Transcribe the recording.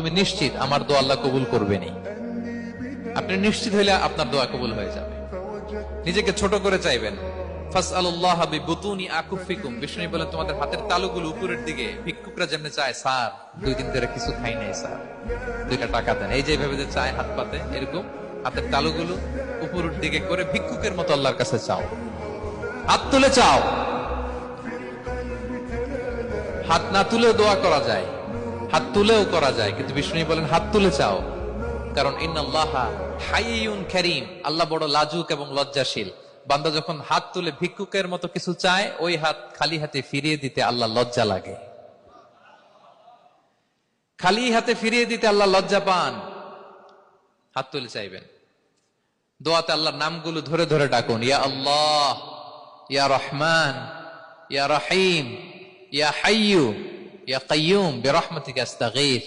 তুমি নিশ্চিত আমার দোয়া আল্লাহ কবুল করবেনই। আপনি নিশ্চিত হইলে আপনার দোয়া কবুল হয়ে যাবে। নিজেকে ছোট করে চাইবেন। ফাসআলুল্লাহ বিবুতুনি আকুফিকুম, বিষ্ণু বলেন তোমাদের হাতের তালুগুলো উপরের দিকে। ভিক্ষুকরা যেমন চায়, স্যার 2 দিন ধরে কিছু খাই নাই স্যার, 2টা টাকা দেন, এই যে ভাবে যে চায় হাত পাতে, এরকম হাতের তালুগুলো উপরের দিকে করে ভিক্ষুকের মতো আল্লাহর কাছে চাও। হাত তুলে চাও, হাত না তুলেও দোয়া করা যায়, হাত তুলেও করা যায়, কিন্তু বিষ্ণু বলেন হাত তুলে চাও। কারণ ইন্নাল্লাহা হাইয়ুন কারীম, আল্লাহ বড় লাজুক এবং লজ্জাশীল। বান্দা যখন হাত তুলে ভিক্ষুকের মতো কিছু চায়, ওই হাত খালি হাতে ফিরিয়ে দিতে আল্লাহ লজ্জা লাগে। খালি হাতে ফিরিয়ে দিতে আল্লাহ লজ্জা পান। হাত তুলে চাইবেন। দোয়াতে আল্লাহর নামগুলো ধরে ধরে ডাকুন, ইয়া আল্লাহ, ইয়া রহমান, ইয়া রহিম, ইয়া হাইয়ু, ইয়া কাইয়ুম, বিরহমাতিকা আস্তাগীথ।